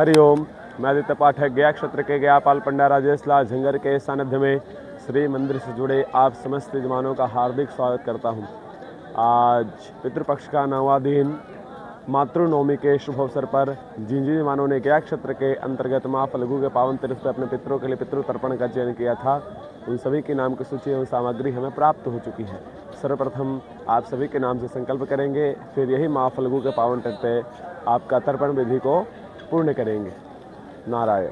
हरिओम। मैं आदित्य पाठक गया क्षेत्र के गयापाल पंडा राजेश लाल झंगर के सानिध्य में श्री मंदिर से जुड़े आप समस्त यजमानों का हार्दिक स्वागत करता हूं। आज पितृपक्ष का 9वां दिन मातृनवमी के शुभ अवसर पर जिन जिन यजमानों ने गया क्षेत्र के अंतर्गत माँ फल्गु के पावन तीर्थ पर अपने पितरों के लिए पितृ तर्पण का चयन किया था, उन सभी के नाम की सूची एवं सामग्री हमें प्राप्त हो चुकी है। सर्वप्रथम आप सभी के नाम से संकल्प करेंगे, फिर यही माँ फल्गु के पावन तट पे आपका तर्पण विधि को पूर्ण करेंगे। नारायण।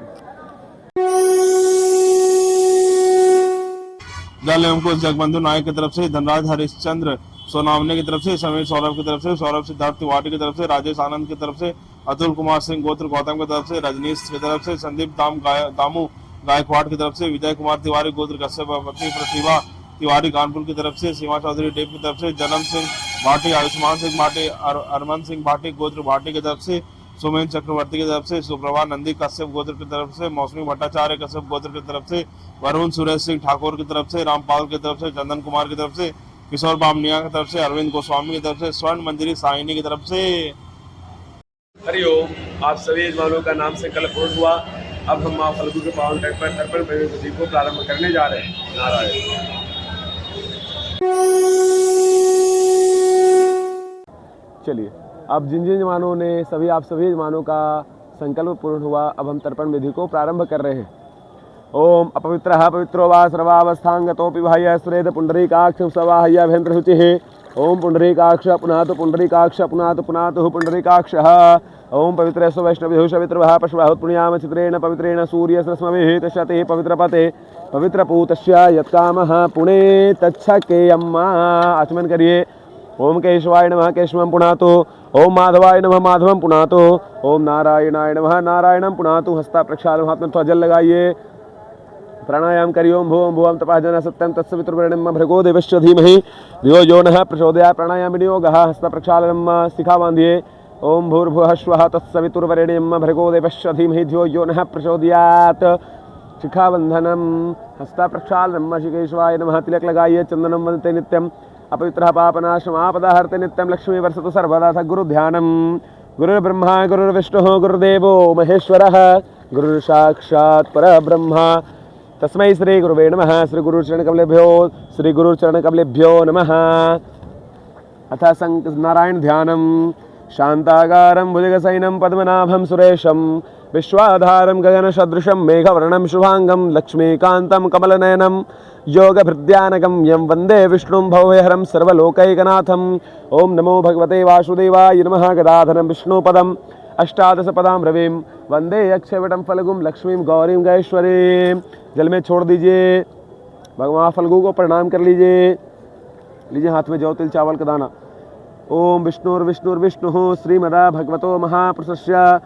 जल एवं कुछ जगबंधु नायक की तरफ से, धनराज हरिश्चंद्र सोनावने की तरफ से, समीर सौरभ की तरफ से, सौरभ सिद्धार्थ तिवारी की तरफ से, राजेश आनंद की तरफ से, अतुल कुमार सिंह गोत्र गौतम की तरफ से, रजनीश की तरफ से, संदीप दामू गायकवाड़ की तरफ से, विजय कुमार तिवारी गोत्र कश्यप पत्नी प्रतिभा तिवारी कानपुर की तरफ से, सीमा चौधरी टेप की तरफ से, जन्म सिंह भाटी, आयुष्मान सिंह भाटी, अरमन सिंह भाटी गोत्र भाटी की तरफ से, सुमेन चक्रवर्ती की तरफ से, सुप्रभा नंदी कश्यप गोत्र की तरफ से, मौसमी भट्टाचार्य कश्यप गोत्र की तरफ से, वरुण सुरेश सिंह ठाकुर की तरफ से, रामपाल की तरफ से, चंदन कुमार की तरफ से, किशोर बामनिया की तरफ से, अरविंद गोस्वामी की तरफ से, स्वर्ण मंजरी साहिनी की तरफ से। हरिओम। आप सभी यजमानों का नाम संकल्प पूर्ण हुआ। अब हम माँ फल्गु के पावन तट पर तर्पण विधि को प्रारंभ करने जा रहे हैं। नारायण। चलिए, अब जिन जिन यजमानों ने आप सभी यजमानों का संकल्प पूर्ण हुआ, अब हम तर्पण विधि को प्रारंभ कर रहे हैं। ओम अपवित्रः पवित्रो वा सर्वावस्थांगतोऽपि बाह्य सुरेद पुंडरीकाक्ष सवाह्याभ्यंतर शुचिः। ओम पुंडरीकाक्ष पुनातु पुंडरीकाक्ष पुनातु पुनातु पुंडरीकाक्षः। ओम पवित्रेषु वैष्णवेषु पवित्रः पशुबाहुत् पुण्याम चित्रेण पवित्रेण सूर्यसरस्मभिः तस्यते पवित्रपते पवित्रपूतस्य यत्कामः पुणे तच्छकेयम्मा। आचमन करिए। ओम केशवाय नमः केशवं पुनातु, ओम माधवाय नमः माधवं पुनातु, ओम नारायणाय नमः नारायणं पुनातु। हस्ता प्रक्षालन, हाथ में थोड़ा जल लगाइए। प्राणायाम करिए। ओम भुवं भुवं तपः जन सत्यं तत्सवितुर्वरेण्यं भर्गो देवस्य धीमहि धियो यो नः प्रचोदयात्। प्राणायाम विनियोगः। हस्त प्रक्षालनं, शिखा बांधिए। ओम भूर्भुवः स्वः तत्सवितुर्वरेण्यं भर्गो देवस्य धीमहि धियो यो नः प्रचोदयात्। शिखाबंधनम, हस्त प्रक्षालनं। श्रीकेशवाय नमः। तिलक लगाइए। चंदनं वदते नित्यं। अपवित्रः पापनाशमापदा हरते नित्यं। लक्ष्मी वर्षतु सर्वदा। गुरु ध्यानम। गुरुर्ब्रह्मा गुरुर्विष्णुः गुरुदेवो महेश्वरः गुरुर्साक्षात् परब्रह्म तस्मै श्री गुरुवे नमः। श्री गुरुचरणकमलेभ्यो नमः। अथ नारायण ध्यानम। शांताकारं भुजगशयनं पद्मनाभं सुरेशं विश्वाधारं गगनसदृशं मेघवर्णं शुभांगं लक्ष्मीकान्तं कमलनयनं योगभृद्यानगम्यं वन्दे विष्णुं भवभयहरं सर्वलोकैकनाथम्। ओम नमो भगवते वासुदेवाय नमः। गदाधरं विष्णुपदम् अष्टादशपदां रविं वन्दे यक्षवटं फल्गुं लक्ष्मीं गौरीं गैश्वरीं। जल में छोड़ दीजिए। भगवान फल्गु को प्रणाम कर लीजिए। लीजिए हाथ में जौ तिल चावल का दाना। ओम विष्णुर्विष्णुर्विष्णुः श्रीमदा भगवतो महापुरुषस्य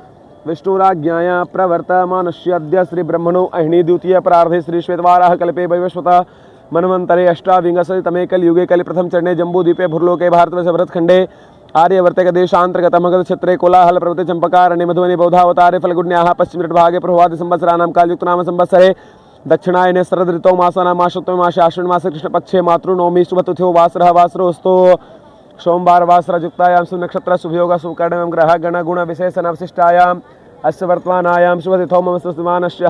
विष्णुराज्ञाया प्रवर्तमानस्य अद्य श्री ब्रह्मणो अहिणी द्वितीय प्रार्धे श्री श्वेतवाराह कल्पे वैवस्वत मनवंतरे अष्टाविंशतितमे कलयुगे कलिप्रथम चरणे जम्बूद्वीपे भूर्लोके भारतवर्ष भरतखंडे आर्यवर्तक देशांतर्गत मगध क्षेत्रे कोलाहल पर्वते चंपकारण्ये मधुबनी बौद्धावतारे फल्गुन्याः पश्चिमभागे प्रभवादि संवत्सराणां कालयुक्त नाम संवत्सरे दक्षिणायने शरद ऋतौ मासानां मासोत्तमे मासे आश्विन मासे कृष्णपक्षे मातृनवमी शुभतिथौ वासरः वासरोऽस्तु। सोमवार वासरयुक्तायां सुनक्षत्र शुभयोग शुभकर्ण एवं ग्रह गण गुण विशेषण अवशिष्टायां अस्य वर्तमानायां शुभतिथौ मम स्वस्तिमानस्य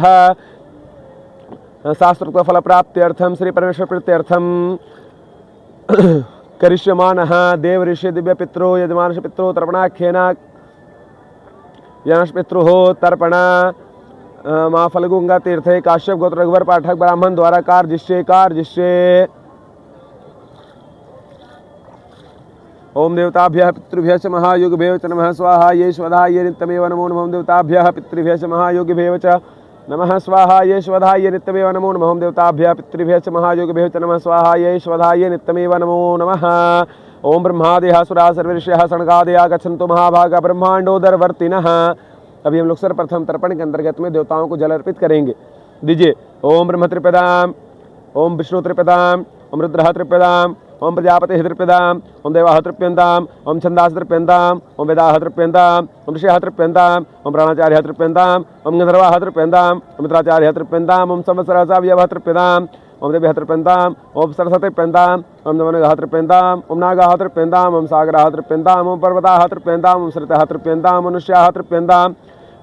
शास्त्रोक्त फल प्राप्त्यर्थं श्री परमेश्वर प्रीत्यर्थं करिष्यमानः देव ऋषि दिव्य पितरो यजमानस्य पितरो तर्पणाख्येन यनश पितृः तर्पण माँ फल्गुंगा तीर्थे काश्यप गोत्र रघुवर पाठक ब्राह्मण द्वारा कार्जिष्ये। ओम देवताभ्यः पितृभ्यः च महायोगिभ्यो च नमः स्वाहा ये स्वधा ये नित्यमेव नमो नमः। देवताभ्यः पितृभ्यः च महायोगिभ्यो च नमः स्वाहा ये स्वधा ये नित्यमेव नमो नमः। देवताभ्यः पितृभ्यः च महायोगिभ्यो च नमः स्वाहा ये स्वधा ये नित्यमेव नमो नमः। ओम ब्रह्मादयः सुरा सर्वे ऋषयः सनकादया गच्छन्तु महाभागा ब्रह्मांडोदरवर्तिनः। अभी हम लोग सर्वप्रथम तर्पण के अंतर्गत में देवताओं को जल अर्पित करेंगे। दीजिए। ओम ब्रह्म त्रिपदाम, ओम विष्णु त्रिपदाम, ओम रुद्रः त्रिपदाम, ओम प्रजापति तृप्यन्ताम, ओम देवाः तृप्यन्ताम, ओम छंदास तृप्यन्ताम, ओम वेदाः तृप्यन्ताम, ओम ऋषयः तृप्यन्ताम, ओम प्राणाचार्यः तृप्यन्ताम, ओम गंधर्वाः तृप्यन्ताम, ओम मित्राचार्यः तृप्यन्ताम, ओम संवत्सरः सावयवः तृप्यताम, ओम देव्यः तृप्यन्ताम, ओम सरसः तृप्यन्ताम, ओम नवनगः तृप्यन्ताम, ओम नागाः तृप्यन्ताम, ओम सागराः तृप्यन्ताम, ओम पर्वताः तृप्यन्ताम, ओम सरितः तृप्यन्ताम, मनुष्याः तृप्यन्ताम,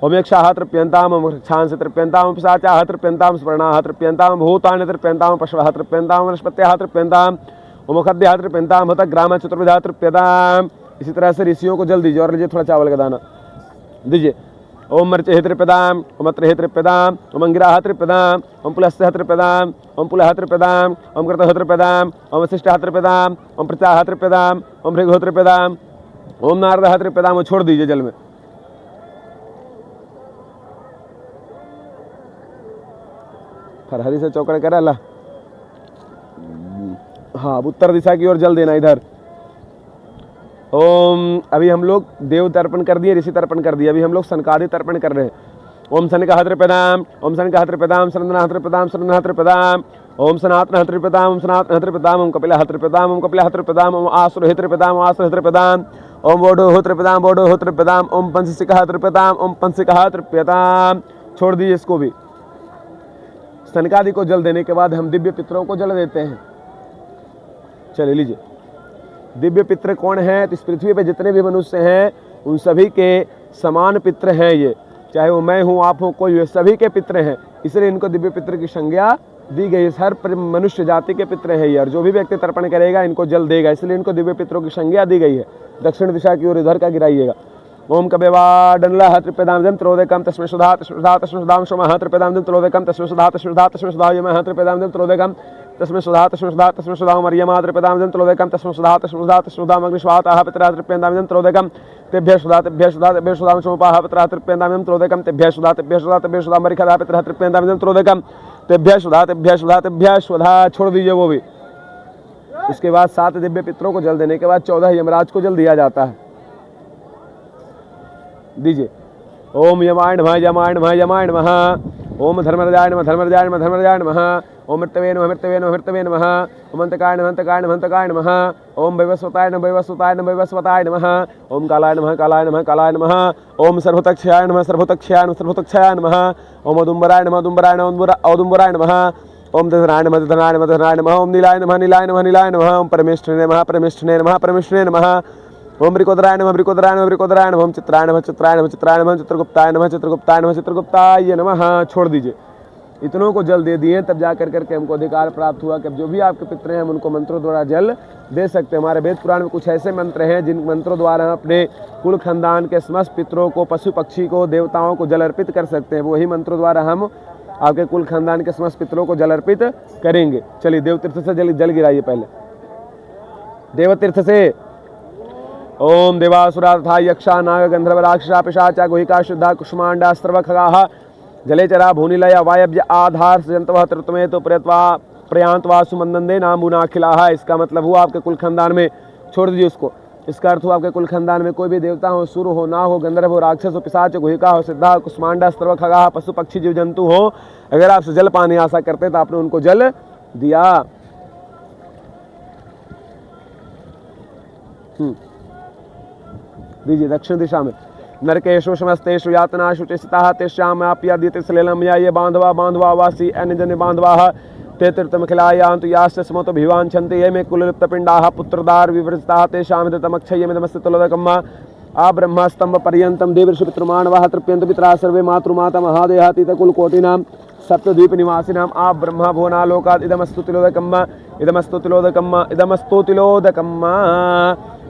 ओम यक्षाः तृप्यन्ताम्, ओम रक्षांसि तृप्यन्ताम्, ओम पिशाचाः तृप्यन्ताम्, स्वर्णाः तृप्यन्ताम्, भूतानि तृप्यन्ताम्, पशवः तृप्यन्ताम्, वनस्पतयः तृप्यन्ताम्, ओम खद्यः तृप्यन्ताम्, हतग्रामः चतुर्विधः तृप्यताम्। इसी तरह से ऋषियों को जल दीजिए और लीजिए थोड़ा चावल का दाना दीजिए। ओम मर्चेः तृप्यताम्, ओम अत्रेः तृप्यताम्, ओम अंगिराः तृप्यताम्, ओम पुलस्त्यः तृप्यताम्, ओम पुलः तृप्यताम्, ओम कृतः तृप्यताम्, ओम वसिष्ठः तृप्यताम्, ओम प्रचाः तृप्यताम्, ओम भृगुः तृप्यताम्, ओम नारदः तृप्यताम्। वो छोड़ दीजिए जल में। फरहरी से चौकड़ कर अल्लाह। हाँ, अब उत्तर दिशा की ओर जल देना इधर। ओम, अभी हम लोग देव तर्पण कर दिए, ऋषि तर्पण कर दिए, अभी हम लोग सनकादि तर्पण कर रहे हैं। ओम सनकाः तृप्यताम्, ओम सनकाः तृप्यताम्, सनन्दनः तृप्यताम्, सनन्दनः तृप्यताम्, ओम सनातनः तृप्यताम्, ओम सनातनः तृप्यताम्, ओम कपिलः तृप्यताम्, ओम कपिलः तृप्यताम्, ओम आसुरः तृप्यताम्, ओम आसुरः तृप्यताम्, ओम वोढुः तृप्यताम्, वोढुः तृप्यताम्, ओम पंचसिकः तृप्यताम्, ओम पंचसिकः तृप्यताम्। छोड़ दीजिए इसको भी। सनकादि को जल देने के बाद हम दिव्य पितरों को जल देते हैं। चलिए लीजिए। दिव्य पितृ कौन है? तो इस पृथ्वी पे जितने भी मनुष्य हैं उन सभी के समान पितृ हैं ये, चाहे वो मैं हूँ, आप हो, कोई हो, सभी के पितृ हैं। इसलिए इनको दिव्य पितृ की संज्ञा दी गई है। हर मनुष्य जाति के पितृ है ये, और जो भी व्यक्ति तर्पण करेगा इनको जल देगा, इसलिए इनको दिव्य पितरों की संज्ञा दी गई है। दक्षिण दिशा की ओर इधर का गिराइएगा। ओम कवेवाडनलः तृप्यताम् दं त्रोदकं तस्मै सुधा तस्मै सुधां सोमः तृप्यताम् दं त्रोदकं तस्मै सुधा यमः तृप्यताम् दं त्रोदकं तस्मै सुधा मर्यमा तृप्यताम् दं त्रोदकं तस्मै सुधा अग्निश्वाताः पितरः तृप्यन्ताम् दं त्रोदकं तेभ्यः सुधा सोमपाः पितरः तृप्यन्ताम् दं त्रोदकं तेभ्यः सुधा मरिखदाः पितरः तृप्यन्ताम् दं त्रोदकं तेभ्यः सुधा। छोड़ दीजिए वो भी। उसके बाद 7 दिव्य पितरों को जल देने के बाद 14 यमराज को जल दिया जाता है। दीजिए। ओम यमाय नमः, यमाय नमः, यमाय नमः। ओम धर्मराजाय नमः, धर्मराजाय नमः, धर्मराजाय नमः। ओम मृतवे नमः, मृतवे नमः, मृतवे नमः। ओम अंतकाय नमः, अंतकाय नमः, अंतकाय नमः। ओम वैवस्वताय नमः, वैवस्वताय नमः, वैवस्वताय नमः। ओम कालाय नमः, कालाय नमः, कालाय नमः। ओम सर्वतक्षयाय नमः, सर्वतक्षयाय नमः, सर्वतक्षयाय नमः। ओम औदुम्बराय नमः, औदुम्बराय नमः, औदुम्बराय नमः। ओम दधनाय नमः, दधनाय नमः, दधनाय नमः। ओम नीलाय नमः, नीलाय नमः, नीलाय नमः। ओम परमेष्ठिने नमः, परमेष्ठिने नमः, परमेष्ठिने नमः। ओम ब्रिकोदराय नमः, ब्रिकोदराय नमः, ब्रिकोदराय नमः। ओम चित्राय नमः, चित्राय नमः, चित्राय नमः। चित्रगुप्ताय नमः, चित्रगुप्ताय नमः, चित्रगुप्ताय नमः। छोड़ दीजिए। इतनों को जल दे दिए, तब जा करके हमको अधिकार प्राप्त हुआ कि अब जो भी आपके पितृ हैं हम उनको मंत्रों द्वारा जल दे सकते हैं। हमारे वेद पुराण में कुछ ऐसे मंत्र हैं जिन मंत्रों द्वारा हम अपने कुल खानदान के समस्त पितरों को, पशु पक्षी को, देवताओं को जल अर्पित कर सकते हैं। वही मंत्रों द्वारा हम आपके कुल खानदान के समस्त पितरों को जल अर्पित करेंगे। चलिए देवतीर्थ से जल गिराइए। पहले देवतीर्थ से ओम देवासुरा तथा यक्षा नाग गंधर्व राक्षसा पिशाचा गुहिका शुद्धा कुष्मांडा सर्व खगाः जलेचरा भूनिलय वायव्य आधार जंतवः तृतमे तो प्रयांतवा सुमंदे नामुनाखिलाः। इसका मतलब हुआ आपके कुल खानदान में, छोड़ दीजिए उसको। इसका अर्थ हुआ आपके कुल खानदान में कोई भी देवता हो, सुर हो, ना हो, गंधर्व हो, राक्षस हो, पिशाच हो, गुहिका हो, सिद्धा हो, कुष्मांडा सर्व खगाः, पशु पक्षी जीव जंतु हो, अगर आपसे जल पाने आशा करते तो आपने उनको जल दिया। दीजिए। दक्षिण दिशा में नरकेशु समस्तेषु यातनाशु चिस्ताः तेषामाप्याद्यते सलिलं या ये बांधवा बांधवा वासी अन्यजन्य बांधवाः ते तीर्थमखिलायान्तु याश्च स्मोतो भिवाञ्छन्ति ये मे कुललिप्तपिण्डाः पुत्रदार विवृताः तेषां हितमक्षय्यमिदमस्य तुलदकम् आ ब्रह्मस्तंभ पर्यन्तं देवर्षि पितृमानवाः तृप्यन्त पितरः सर्वे मातृमाता महादेहातीतकुलकोटिनां सप्तद्वीप निवासिनाम् आ ब्रह्म भुवनालोकात् इदमस्तु तिलोदकम् इदमस्तु तिलोदकम् इदमस्तु तिलोदकम्।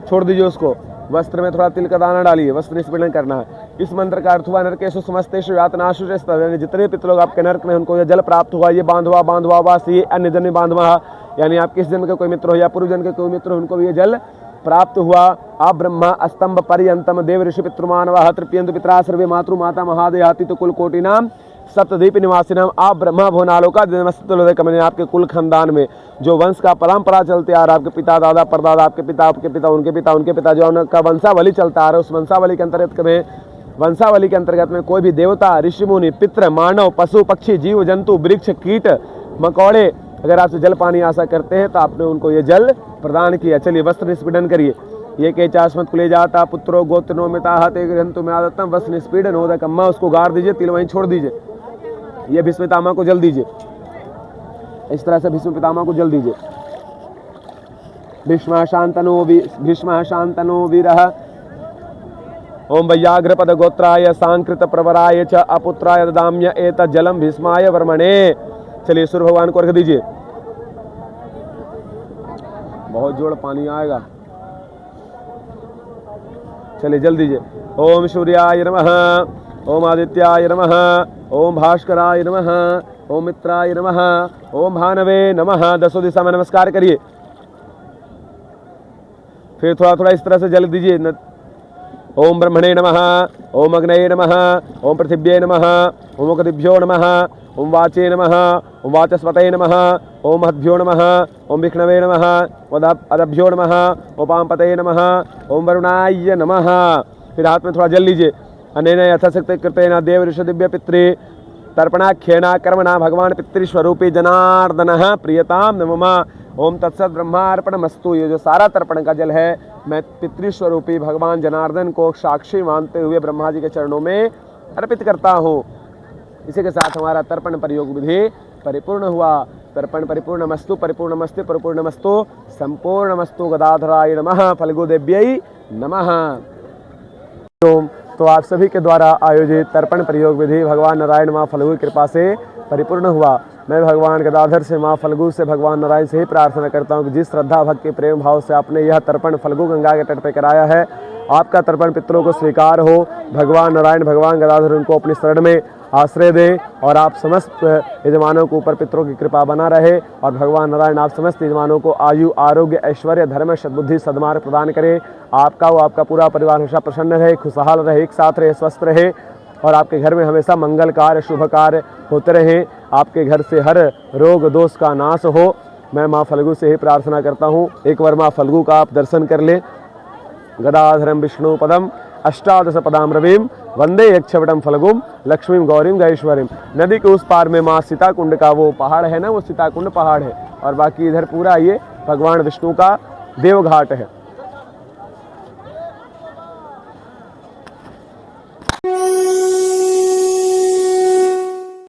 छोड़ दीजिए उसको। वस्त्र में थोड़ा तिल का दाना डालिए, वस्त्र निष्पीड़न करना है। इस मंत्र का अर्थ हुआ नरकेशु समस्तेषु यातनाशु यानी जितने पितृलोग आपके नरक में उनको यह जल प्राप्त हुआ। ये बांधवा बांधवा वासी अन्य जन्य बांधवा, यानी आप किस जन्म के कोई मित्र हो या पूर्व जन्म के कोई मित्र हो, उनको भी ये जल प्राप्त हुआ। आप ब्रह्मा स्तंभ पर्यंतम देव ऋषि पितृमानवाः तृप्यन्तु पितरः सर्वे मातृमाता महादेहाती तो कुल कोटिनाम सप्तद्वीप निवासिनाम आप ब्रह्मा भुवनालोका दिनमस्तुलोदकम्। आपके कुल खानदान में जो वंश का परंपरा चलते आ रहा, आपके पिता दादा परदादा, आपके पिता उनके पिता उनके पिता, जो उनका वंशावली चलता आ रहा है, उस वंशावली के अंतर्गत में कोई भी देवता, ऋषि मुनि, पितृ, मानव, पशु पक्षी, जीव जंतु, वृक्ष, कीट, मकौड़े अगर आपसे जल पानी आशा करते हैं तो आपने उनको ये जल प्रदान किया। चलिए वस्त्र निष्पीडन करिए। ये के चास्मत कुले जाता पुत्रो गोत्र नोमिता ते ग्रंथु में आदतम वस्त्र निष्पीडन होदकम्मा। उसको गाड़ दीजिए, तिल वहीं छोड़ दीजिए। ये भीष्म पितामह को जल दीजिए। इस तरह से भीष्म पितामह को जल दीजिए। भीष्म शांतनो वीरः ओम वैयाघ्रपद गोत्राय सांकृत प्रवराय च अपुत्राय ददाम्य एतत् जलम भीष्माय वर्मणे। चलिए सूर्य भगवान को अर्घ दीजिए। बहुत जोड़ पानी आएगा, चलिए जल्द दीजिए। ओम सूर्याय नमः, ओम आदित्याय नमः, ओम भास्कराय नमः, ओम मित्राय नमः, ओम भानवे नमः। 10 दिशा में नमस्कार करिए। फिर थोड़ा थोड़ा इस तरह से जल दीजिए। ओम ब्रह्मणे नमः, ओम अग्नये नमः, ओम पृथिव्ये नमः, ओम मुखदिभ्यो नमः, ओम वाचे नमः, ओम वाचस्पतये नमः, ओम महद्भ्यो नमः, ओम विष्णवे नमः, ओम अदभ्यो नमः, ओम पांपतये नमः, ओम वरुणाय नमः। फिर हाथ में थोड़ा जल लीजिए। अनेन यथाशक्ति कृतेन देव ऋषि दिव्य पितृ तर्पणाख्येन कर्मणा भगवान पितृस्वरूपी जनार्दनः प्रियताम नमः। ओम तत्सत ब्रह्मार्पणमस्तु। ये जो सारा तर्पण का जल है मैं पितृस्वरूपी भगवान जनार्दन को साक्षी मानते हुए ब्रह्मा जी के चरणों में अर्पित करता हूँ। इसी के साथ हमारा तर्पण प्रयोग विधि परिपूर्ण हुआ। तर्पण परिपूर्णमस्तु, परिपूर्णमस्तु, परिपूर्णमस्तु, संपूर्णमस्तु। गदाधराय नमः, फल्गु देव्यै नमः। तो आप सभी के द्वारा आयोजित तर्पण प्रयोग विधि भगवान नारायण माँ फल्गु की कृपा से परिपूर्ण हुआ। मैं भगवान गदाधर से माँ फल्गु से भगवान नारायण से ही प्रार्थना करता हूँ कि जिस श्रद्धा भक्ति प्रेम भाव से आपने यह तर्पण फल्गु गंगा के तट पर कराया है, आपका तर्पण पितरों को स्वीकार हो। भगवान नारायण भगवान गदाधर उनको अपनी शरण में आश्रय दें और आप समस्त यजमानों के ऊपर पितरों की कृपा बना रहे। और भगवान नारायण आप समस्त यजमानों को आयु आरोग्य ऐश्वर्य धर्म सद्बुद्धि सद्मार्ग प्रदान करें। आपका वो आपका पूरा परिवार हमेशा प्रसन्न रहे, खुशहाल रहे, एक साथ रहे, स्वस्थ रहे और आपके घर में हमेशा मंगल कार्य शुभ कार्य होते रहें। आपके घर से हर रोग दोष का नाश हो। मैं माँ फल्गु से ही प्रार्थना करता हूँ। एक बार माँ फल्गु का आप दर्शन कर लें। गदाधरम विष्णु पदम अष्टादश पदाम रविम वंदे यक्षवटम फल्गुम लक्ष्मीम गौरीम गैश्वरीम। नदी के उस पार में माँ सीताकुंड का वो पहाड़ है ना, वो सीताकुंड पहाड़ है और बाकी इधर पूरा ये भगवान विष्णु का देवघाट है।